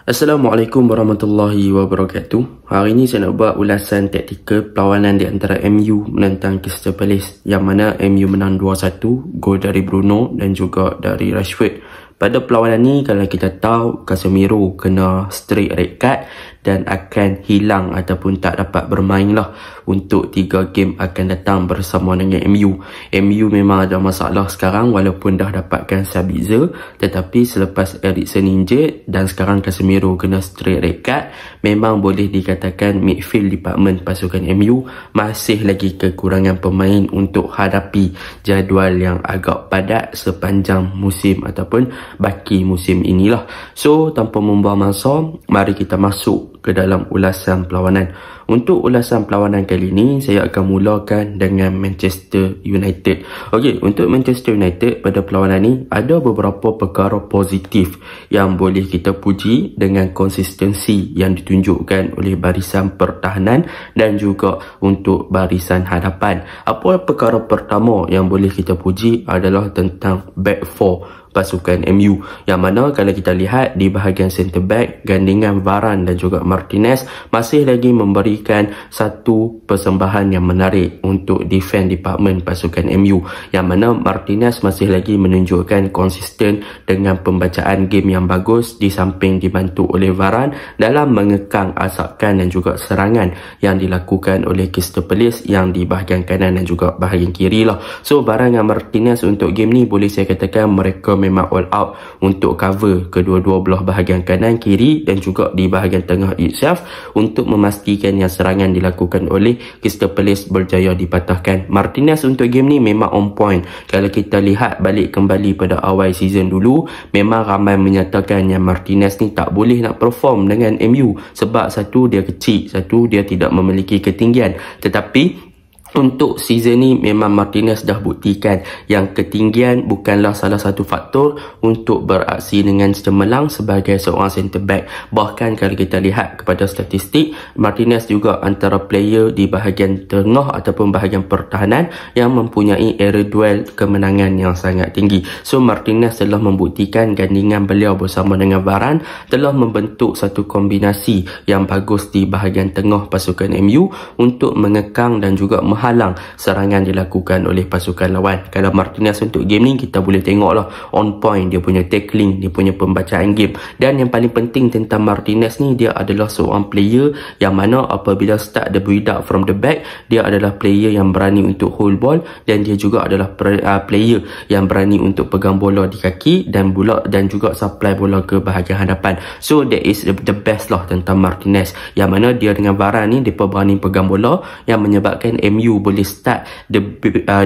Assalamualaikum warahmatullahi wabarakatuh. Hari ini saya nak buat ulasan taktikal perlawanan di antara MU menentang Crystal Palace, yang mana MU menang 2-1, gol dari Bruno dan juga dari Rashford. Pada perlawanan ni, kalau kita tahu Casemiro kena straight red card dan akan hilang ataupun tak dapat bermain lah untuk 3 game akan datang bersama dengan MU. MU memang ada masalah sekarang walaupun dah dapatkan Sabitzer, tetapi selepas Eriksen injured dan sekarang Casemiro kena straight red card, memang boleh dikatakan midfield department pasukan MU masih lagi kekurangan pemain untuk hadapi jadual yang agak padat sepanjang musim ataupun baki musim inilah. So, tanpa membuang masa, mari kita masuk ke dalam ulasan perlawanan. Untuk ulasan perlawanan kali ini, saya akan mulakan dengan Manchester United. Okey, untuk Manchester United pada perlawanan ni ada beberapa perkara positif yang boleh kita puji dengan konsistensi yang ditunjukkan oleh barisan pertahanan dan juga untuk barisan hadapan. Apa perkara pertama yang boleh kita puji adalah tentang back four pasukan MU, yang mana kalau kita lihat di bahagian centre back, gandingan Varane dan juga Martinez masih lagi memberikan satu persembahan yang menarik untuk defense department pasukan MU, yang mana Martinez masih lagi menunjukkan konsisten dengan pembacaan game yang bagus di samping dibantu oleh Varane dalam mengekang asakan dan juga serangan yang dilakukan oleh Crystal Palace yang di bahagian kanan dan juga bahagian kiri lah. So, Varane dan Martinez untuk game ni boleh saya katakan mereka memang all out untuk cover kedua-dua belah bahagian kanan, kiri dan juga di bahagian tengah itself untuk memastikan yang serangan dilakukan oleh Crystal Palace berjaya dipatahkan. Martinez untuk game ni memang on point. Kalau kita lihat balik kembali pada awal season dulu, memang ramai menyatakan yang Martinez ni tak boleh nak perform dengan MU sebab satu, dia kecil, satu, dia tidak memiliki ketinggian. Tetapi untuk season ni memang Martinez dah buktikan yang ketinggian bukanlah salah satu faktor untuk beraksi dengan cemerlang sebagai seorang centre back. Bahkan kalau kita lihat kepada statistik, Martinez juga antara player di bahagian tengah ataupun bahagian pertahanan yang mempunyai area duel kemenangan yang sangat tinggi. So, Martinez telah membuktikan gandingan beliau bersama dengan Varane telah membentuk satu kombinasi yang bagus di bahagian tengah pasukan MU untuk mengekang dan juga halang serangan dilakukan oleh pasukan lawan. Kalau Martinez untuk game ni kita boleh tengoklah on point, dia punya tackling, dia punya pembacaan game, dan yang paling penting tentang Martinez ni, dia adalah seorang player yang mana apabila start the build up from the back, dia adalah player yang berani untuk hold ball dan dia juga adalah player yang berani untuk pegang bola di kaki dan juga supply bola ke bahagian hadapan. So that is the best lah tentang Martinez, yang mana dia dengan Varane ni dia berani pegang bola yang menyebabkan MU boleh start the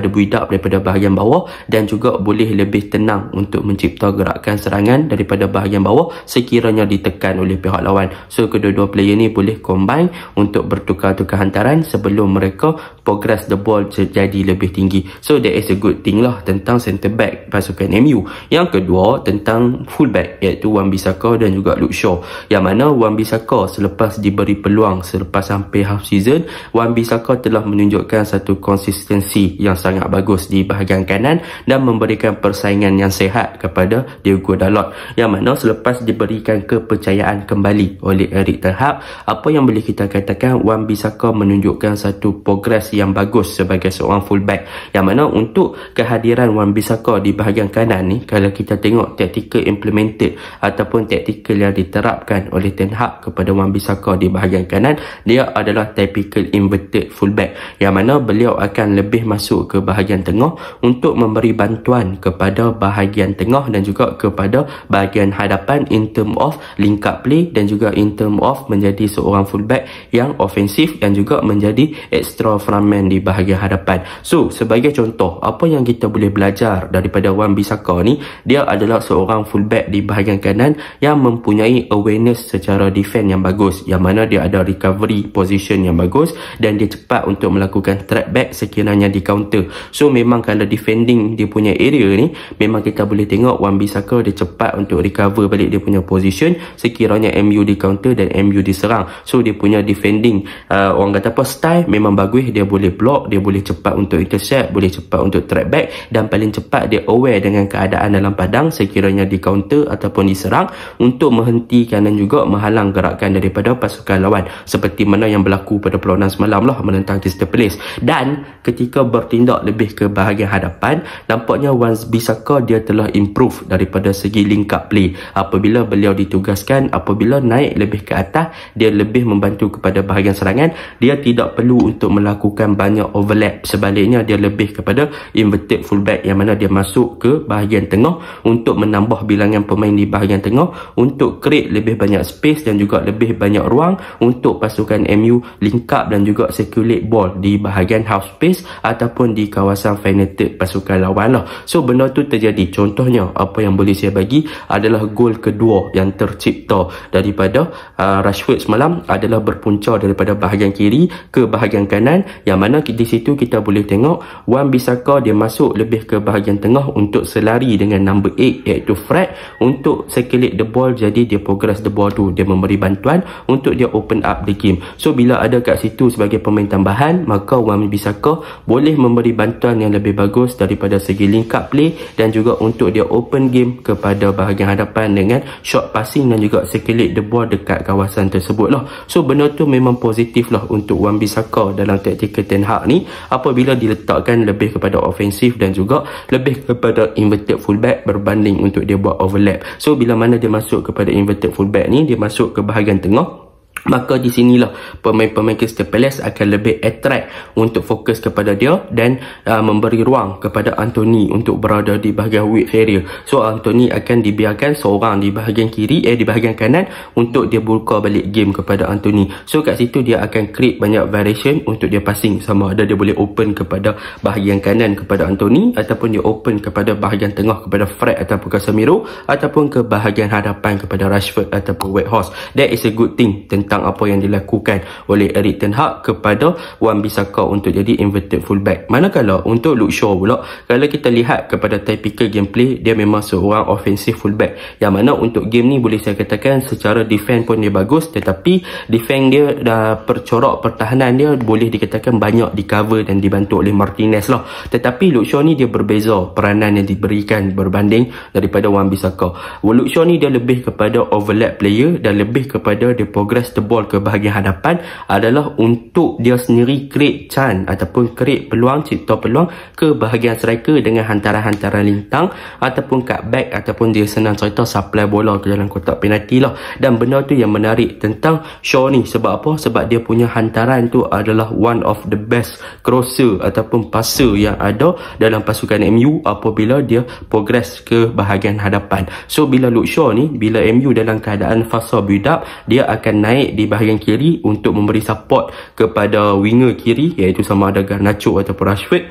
build up daripada bahagian bawah dan juga boleh lebih tenang untuk mencipta gerakan serangan daripada bahagian bawah sekiranya ditekan oleh pihak lawan. So, kedua-dua player ni boleh combine untuk bertukar-tukar hantaran sebelum mereka progress the ball jadi lebih tinggi. So, that is a good thing lah tentang centre back pasukan MU. Yang kedua tentang fullback, iaitu Wan-Bissaka dan juga Luke Shaw, yang mana Wan-Bissaka selepas diberi peluang selepas hampir half season, Wan-Bissaka telah menunjukkan satu konsistensi yang sangat bagus di bahagian kanan dan memberikan persaingan yang sehat kepada Diogo Dalot, yang mana selepas diberikan kepercayaan kembali oleh Erik ten Hag, apa yang boleh kita katakan, Wan-Bissaka menunjukkan satu progres yang bagus sebagai seorang fullback, yang mana untuk kehadiran Wan-Bissaka di bahagian kanan ni, kalau kita tengok tactical implemented ataupun tactical yang diterapkan oleh ten Hag kepada Wan-Bissaka di bahagian kanan, dia adalah typical inverted fullback, yang mana beliau akan lebih masuk ke bahagian tengah untuk memberi bantuan kepada bahagian tengah dan juga kepada bahagian hadapan in term of link up play dan juga in term of menjadi seorang fullback yang ofensif dan juga menjadi extra frontman di bahagian hadapan. So, sebagai contoh, apa yang kita boleh belajar daripada Wan-Bissaka ni, dia adalah seorang fullback di bahagian kanan yang mempunyai awareness secara defense yang bagus, yang mana dia ada recovery position yang bagus dan dia cepat untuk melakukan melakukan track back sekiranya di counter. So memang kalau defending dia punya area ni, memang kita boleh tengok Wan-Bissaka dia cepat untuk recover balik dia punya position sekiranya MU di counter dan MU diserang. So dia punya defending orang kata apa, style memang bagus. Dia boleh block, dia boleh cepat untuk intercept, boleh cepat untuk track back, dan paling cepat dia aware dengan keadaan dalam padang sekiranya di counter ataupun diserang untuk menghentikan dan juga menghalang gerakan daripada pasukan lawan, seperti mana yang berlaku pada perlawanan semalam lah menentang Crystal Palace. Dan ketika bertindak lebih ke bahagian hadapan, nampaknya Wan-Bissaka dia telah improve daripada segi link up play. Apabila beliau ditugaskan, apabila naik lebih ke atas, dia lebih membantu kepada bahagian serangan. Dia tidak perlu untuk melakukan banyak overlap, sebaliknya dia lebih kepada inverted fullback, yang mana dia masuk ke bahagian tengah untuk menambah bilangan pemain di bahagian tengah, untuk create lebih banyak space dan juga lebih banyak ruang untuk pasukan MU link up dan juga circulate ball di bahagian half space ataupun di kawasan final third pasukan lawan lah. So benda tu terjadi. Contohnya apa yang boleh saya bagi adalah gol kedua yang tercipta daripada Rashford semalam adalah berpunca daripada bahagian kiri ke bahagian kanan, yang mana di situ kita boleh tengok Wan-Bissaka dia masuk lebih ke bahagian tengah untuk selari dengan number 8 iaitu Fred untuk circulate the ball. Jadi dia progress the ball tu, dia memberi bantuan untuk dia open up the game. So bila ada kat situ sebagai pemain tambahan, maka Wan-Bissaka boleh memberi bantuan yang lebih bagus daripada segi link up play dan juga untuk dia open game kepada bahagian hadapan dengan short passing dan juga circulate the ball dekat kawasan tersebut lah. So benda tu memang positif lah untuk Wan-Bissaka dalam taktikal Ten Hag ni, apabila diletakkan lebih kepada ofensif dan juga lebih kepada inverted fullback berbanding untuk dia buat overlap. So bila mana dia masuk kepada inverted fullback ni, dia masuk ke bahagian tengah, maka di sinilah pemain-pemain Crystal Palace akan lebih attract untuk fokus kepada dia dan memberi ruang kepada Anthony untuk berada di bahagian width area. So Anthony akan dibiarkan seorang di bahagian kiri, di bahagian kanan untuk dia buka balik game kepada Anthony. So kat situ dia akan create banyak variation untuk dia passing, sama ada dia boleh open kepada bahagian kanan kepada Anthony, ataupun dia open kepada bahagian tengah kepada Fred ataupun Casemiro, ataupun ke bahagian hadapan kepada Rashford ataupun Weghorst. That is a good thing tentang apa yang dilakukan oleh Erik ten Hag kepada Wan-Bissaka untuk jadi inverted fullback. Manakala untuk Luke Shaw pula, kalau kita lihat kepada typical gameplay, dia memang seorang offensive fullback, yang mana untuk game ni boleh saya katakan secara defense pun dia bagus, tetapi defense dia dah percorak pertahanan dia boleh dikatakan banyak di cover dan dibantu oleh Martinez lah. Tetapi Luke Shaw ni dia berbeza peranan yang diberikan berbanding daripada Wan-Bissaka. Luke Shaw ni dia lebih kepada overlap player dan lebih kepada dia progress the ball ke bahagian hadapan adalah untuk dia sendiri create chance ataupun create peluang, cipta peluang ke bahagian striker dengan hantaran-hantaran lintang ataupun cutback, ataupun dia senang cerita supply bola ke dalam kotak penalti lah. Dan benda tu yang menarik tentang Shaw ni, sebab apa? Sebab dia punya hantaran tu adalah one of the best crosser ataupun passer yang ada dalam pasukan MU apabila dia progress ke bahagian hadapan. So bila Luke Shaw ni, bila MU dalam keadaan fasa build up, dia akan naik di bahagian kiri untuk memberi support kepada winger kiri iaitu sama ada Garnacho ataupun Rashford,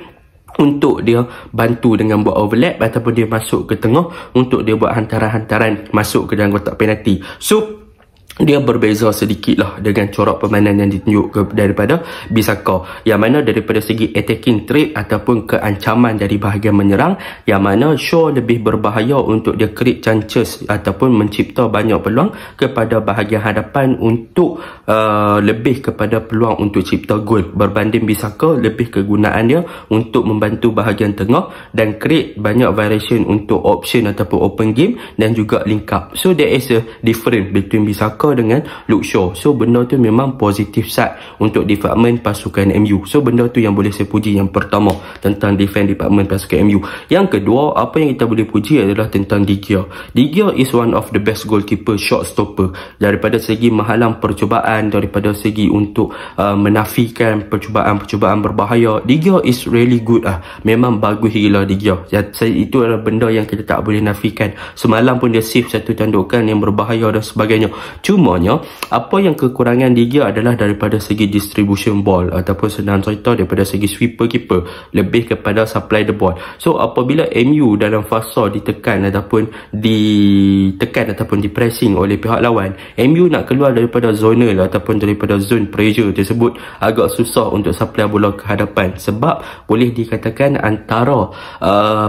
untuk dia bantu dengan buat overlap ataupun dia masuk ke tengah untuk dia buat hantaran-hantaran masuk ke dalam kotak penalti. So dia berbeza sedikit lah dengan corak permainan yang ditunjuk daripada Bissaka, yang mana daripada segi attacking trait ataupun keancaman dari bahagian menyerang, yang mana Shaw lebih berbahaya untuk dia create chances ataupun mencipta banyak peluang kepada bahagian hadapan untuk lebih kepada peluang untuk cipta gol, berbanding Bissaka lebih kegunaan dia untuk membantu bahagian tengah dan create banyak variation untuk option ataupun open game dan juga link up. So there is a difference between Bissaka dengan Luke Shaw. So benda tu memang positive side untuk department pasukan MU. So benda tu yang boleh saya puji yang pertama tentang defense department pasukan MU. Yang kedua, apa yang kita boleh puji adalah tentang De Gea. De Gea is one of the best goalkeeper, shot stopper, daripada segi menghalang percubaan, daripada segi untuk menafikan percubaan-percubaan berbahaya. De Gea is really good memang bagus gila De Gea. Itu adalah benda yang kita tak boleh nafikan. Semalam pun dia save satu tandukan yang berbahaya dan sebagainya. Cumanya apa yang kekurangan dia adalah daripada segi distribution ball, ataupun senang cerita daripada segi sweeper keeper, lebih kepada supply the ball. So apabila MU dalam fasa ditekan ataupun dipressing oleh pihak lawan, MU nak keluar daripada zonal ataupun daripada zone pressure tersebut agak susah untuk supply bola ke hadapan, sebab boleh dikatakan antara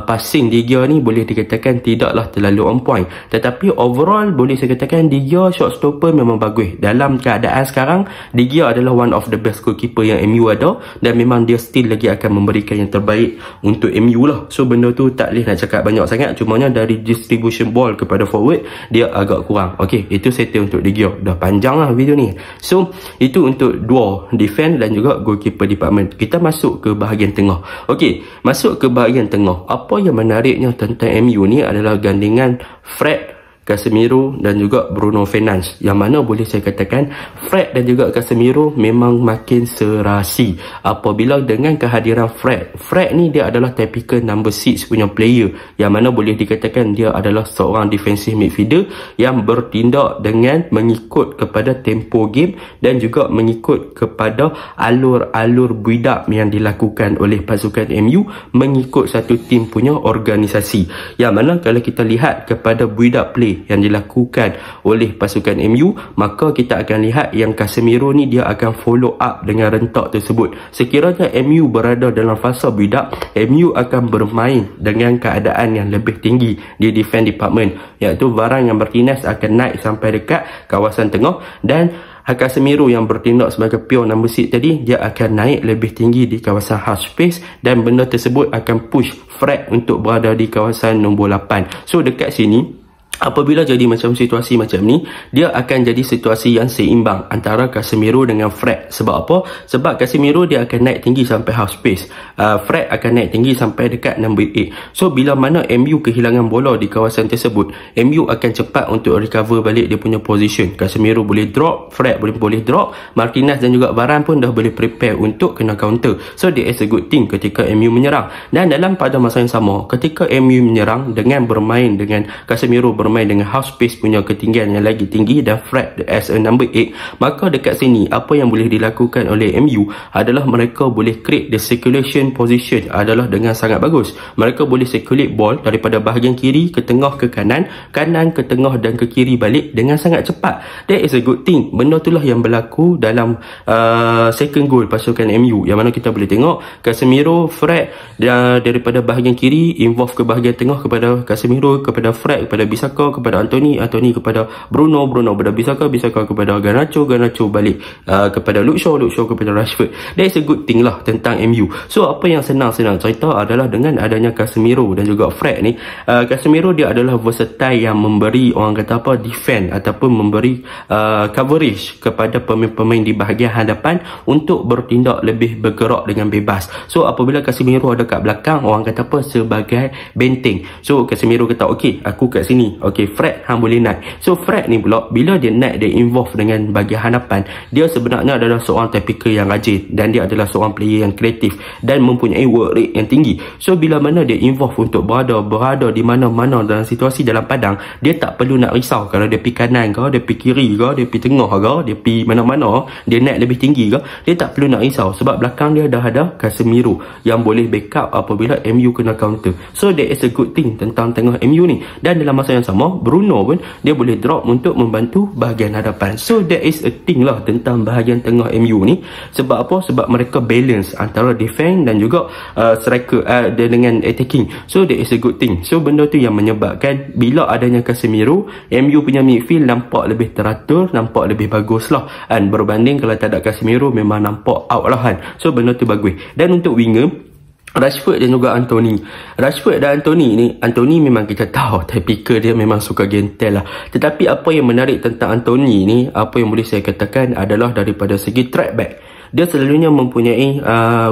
passing De Gea ni boleh dikatakan tidaklah terlalu on point, tetapi overall boleh saya katakan De Gea shot stopper memang bagus. Dalam keadaan sekarang, De Gea adalah one of the best goalkeeper yang MU ada, dan memang dia still lagi akan memberikan yang terbaik untuk MU lah. So benda tu tak boleh nak cakap banyak sangat, cumanya dari distribution ball kepada forward dia agak kurang. Okay, itu settle untuk De Gea. Dah panjang lah video ni. So itu untuk dua defense dan juga goalkeeper department. Kita masuk ke bahagian tengah. Okay, masuk ke bahagian tengah. Apa yang menariknya tentang MU ni adalah gandingan Fred, Casemiro dan juga Bruno Fernandes, yang mana boleh saya katakan Fred dan juga Casemiro memang makin serasi apabila dengan kehadiran Fred ni dia adalah typical number 6 punya player, yang mana boleh dikatakan dia adalah seorang defensive midfielder yang bertindak dengan mengikut kepada tempo game dan juga mengikut kepada alur-alur build up yang dilakukan oleh pasukan MU mengikut satu tim punya organisasi, yang mana kalau kita lihat kepada build up play yang dilakukan oleh pasukan MU, maka kita akan lihat yang Casemiro ni dia akan follow up dengan rentak tersebut. Sekiranya MU berada dalam fasa build up, MU akan bermain dengan keadaan yang lebih tinggi di defense department, iaitu Varane yang Martinez akan naik sampai dekat kawasan tengah, dan Casemiro yang bertindak sebagai pure number 6 tadi, dia akan naik lebih tinggi di kawasan half space, dan benda tersebut akan push Fred untuk berada di kawasan nombor 8. So dekat sini apabila jadi macam situasi macam ni, dia akan jadi situasi yang seimbang antara Casemiro dengan Fred. Sebab apa? Sebab Casemiro dia akan naik tinggi sampai half space, Fred akan naik tinggi sampai dekat number 8. So bila mana MU kehilangan bola di kawasan tersebut, MU akan cepat untuk recover balik dia punya position. Casemiro boleh drop, Fred boleh drop, Martinez dan juga Varane pun dah boleh prepare untuk kena counter. So that is a good thing ketika MU menyerang. Dan dalam pada masa yang sama, ketika MU menyerang dengan bermain dengan Casemiro bermain dengan half space punya ketinggian yang lagi tinggi dan Fred as a number 8, maka dekat sini apa yang boleh dilakukan oleh MU adalah mereka boleh create the circulation position adalah dengan sangat bagus. Mereka boleh circulate ball daripada bahagian kiri ke tengah ke kanan, kanan ke tengah dan ke kiri balik dengan sangat cepat. That is a good thing. Benda itulah yang berlaku dalam second goal pasukan MU, yang mana kita boleh tengok Casemiro, Fred daripada bahagian kiri involve ke bahagian tengah kepada Casemiro, kepada Fred, kepada Bissaka, kepada Anthony kepada Bruno kepada Bissaka kepada Garnacho balik kepada Luke Shaw kepada Rashford. That is a good thing lah tentang MU. So apa yang senang cerita adalah dengan adanya Casemiro dan juga Fred ni, Casemiro dia adalah versatile yang memberi orang kata apa defend ataupun memberi coverage kepada pemain-pemain di bahagian hadapan untuk bertindak lebih bergerak dengan bebas. So apabila Casemiro ada kat belakang, orang kata apa, sebagai benteng. So Casemiro kata okey, aku kat sini, okey Fred hang boleh naik. So Fred ni pula bila dia naik, dia involve dengan bahagian hadapan, dia sebenarnya adalah seorang typical yang rajin dan dia adalah seorang player yang kreatif dan mempunyai work rate yang tinggi. So bila mana dia involve untuk berada di mana-mana dalam situasi dalam padang, dia tak perlu nak risau kalau dia pergi kanan ke, dia pergi kiri ke, dia pergi tengah ke, dia pergi mana-mana, dia naik lebih tinggi ke, dia tak perlu nak risau sebab belakang dia dah ada Casemiro yang boleh backup apabila MU kena counter. So that is a good thing tentang tengah MU ni. Dan dalam masa yang sama, Bruno pun dia boleh drop untuk membantu bahagian hadapan. So that is a thing lah tentang bahagian tengah MU ni. Sebab apa? Sebab mereka balance antara defense dan juga striker dengan attacking. So that is a good thing. So benda tu yang menyebabkan bila adanya Casemiro, MU punya midfield nampak lebih teratur, nampak lebih bagus lah, dan berbanding kalau tak ada Casemiro memang nampak out lah kan. So benda tu bagus. Dan untuk winger, Rashford dan juga Anthony. Rashford dan Anthony memang kita tahu typical dia memang suka gentel lah. Tetapi apa yang menarik tentang Anthony ni, apa yang boleh saya katakan adalah daripada segi track back. dia selalunya mempunyai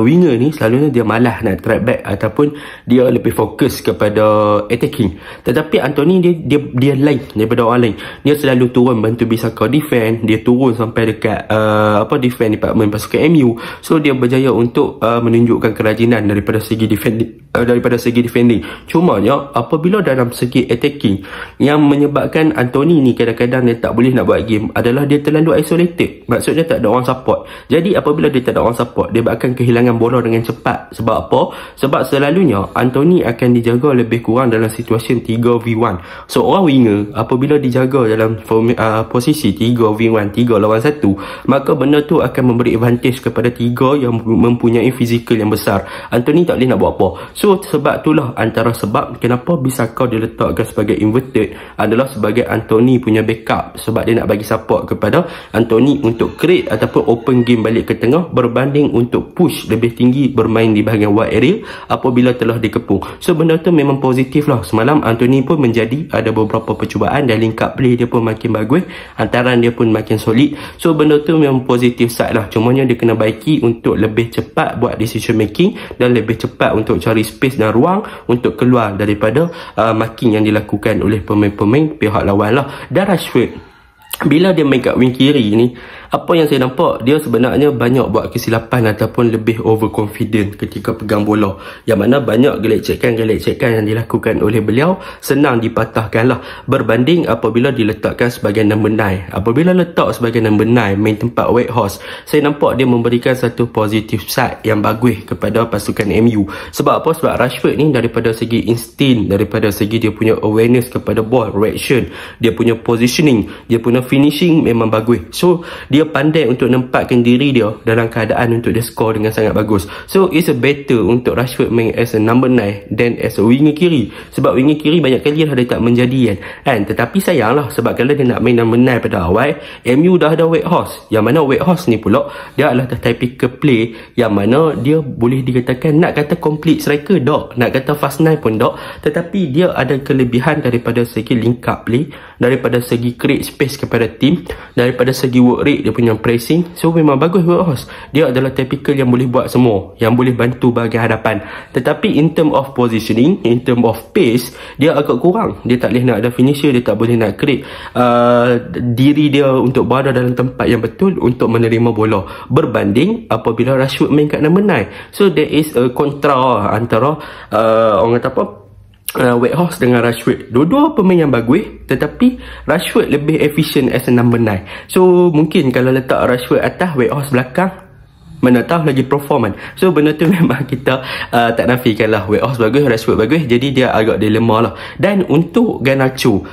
winger ni selalunya dia malas nak track back ataupun dia lebih fokus kepada attacking. Tetapi Anthony dia lain daripada orang lain. Dia selalu turun bantu Bissaka defend, dia turun sampai dekat defend department pasukan MU. So dia berjaya untuk menunjukkan kerajinan daripada segi defending. Cumanya apabila dalam segi attacking, yang menyebabkan Anthony ni kadang-kadang dia tak boleh nak buat game adalah dia terlalu isolated. Maksudnya tak ada orang support. Jadi apabila dia tak ada orang support, dia akan kehilangan bola dengan cepat. Sebab apa? Sebab selalunya Anthony akan dijaga lebih kurang dalam situasi 3v1. So orang winger apabila dijaga dalam posisi 3v1, 3 lawan 1, maka benda tu akan memberi advantage kepada 3 yang mempunyai fizikal yang besar. Anthony tak boleh nak buat apa. So sebab itulah antara sebab kenapa Bissaka diletakkan sebagai inverted adalah sebagai Anthony punya backup, sebab dia nak bagi support kepada Anthony untuk create ataupun open game balik ke tengah berbanding untuk push lebih tinggi bermain di bahagian wide area apabila telah dikepung. So benda tu memang positif lah. Semalam Anthony pun menjadi ada beberapa percubaan dan link up play dia pun makin bagus, hantaran dia pun makin solid. So benda tu memang positif side lah. Cumanya dia kena baiki untuk lebih cepat buat decision making dan lebih cepat untuk cari space dan ruang untuk keluar daripada marking yang dilakukan oleh pemain-pemain pihak lawan lah. Dan Rashford, bila dia main kat wing kiri ni, apa yang saya nampak, dia sebenarnya banyak buat kesilapan ataupun lebih overconfident ketika pegang bola, yang mana banyak gelecek-gelecek yang dilakukan oleh beliau senang dipatahkan lah berbanding apabila diletakkan sebagai number 9. Apabila letak sebagai number 9 main tempat Weghorst, saya nampak dia memberikan satu positive side yang bagus kepada pasukan MU. Sebab apa? Sebab Rashford ni daripada segi instinct, daripada segi dia punya awareness kepada ball, reaction, dia punya positioning, dia punya finishing memang bagus. So dia pandai untuk nempatkan diri dia dalam keadaan untuk dia score dengan sangat bagus. So it's a better untuk Rashford main as a number 9 than as a winger kiri. Sebab winger kiri banyak kali dah dia tak menjadi kan. Tetapi sayanglah, sebab kalau dia nak main number 9 pada awal, MU dah ada Weghorst, yang mana Weghorst ni pula dia adalah typical play yang mana dia boleh dikatakan, nak kata complete striker tak, nak kata fast 9 pun tak, tetapi dia ada kelebihan daripada segi link up play, daripada segi create space kepada team, daripada segi work rate dia punya pressing. So memang bagus Weghorst. Dia adalah typical yang boleh buat semua, yang boleh bantu bahagian hadapan. Tetapi in term of positioning, in term of pace, dia agak kurang. Dia tak boleh nak ada finisher, dia tak boleh nak create diri dia untuk berada dalam tempat yang betul untuk menerima bola berbanding apabila Rashford main kat number 9. So there is a kontra antara orang kata apa, Weghorst dengan Rashford. Dua-dua pemain yang bagus, tetapi Rashford lebih efisien as a number 9. So mungkin kalau letak Rashford atas, Weghorst belakang, mana tahu lagi performan. So benda tu memang kita tak nafikan lah. Weghorst bagus, Rashford bagus, jadi dia agak dilema lah. Dan untuk Garnacho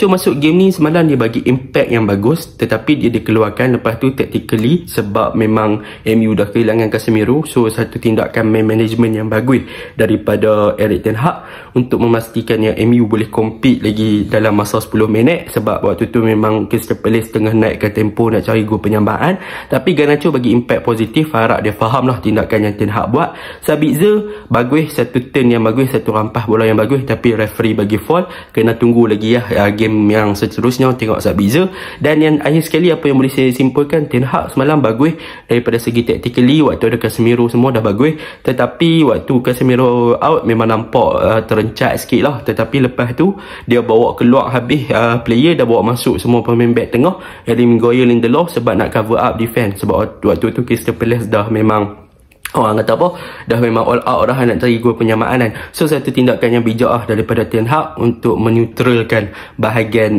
masuk game ni semalam dia bagi impact yang bagus, tetapi dia dikeluarkan lepas tu tactically sebab memang MU dah kehilangan Casemiro. So satu tindakan man management yang bagus daripada Erik ten Hag untuk memastikan yang MU boleh compete lagi dalam masa 10 minit, sebab waktu tu memang Crystal Palace tengah naik ke tempo nak cari gol penyambahan. Tapi Garnacho bagi impact positif. Harap dia faham lah tindakan yang Ten Hag buat. Sabitzer bagus, satu turn yang bagus, satu rampas bola yang bagus, tapi referee bagi foul. Kena tunggu lagi game yang seterusnya tengok Sabitzer. Dan yang akhir sekali, apa yang boleh saya simpulkan, Ten Hag semalam bagus daripada segi tactically. Waktu ada Casemiro semua dah bagus, tetapi waktu Casemiro out memang nampak terencat sikit lah. Tetapi lepas tu dia bawa keluar habis player, dah bawa masuk semua pemain back tengah, Elim Goyer Lindelof, sebab nak cover up defense. Sebab waktu tu Crystal Palace dah memang orang kata apa, dah memang all out dah nak cari gol penyamaan kan. So satu tindakan yang bijak daripada Ten Hag untuk meneutralkan bahagian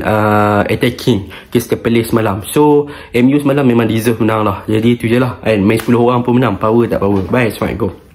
attacking Crystal Palace malam. So MU semalam memang deserve menang lah. Jadi itu je lah kan, main 10 orang pun menang, power tak power. Bye, Assalamualaikum.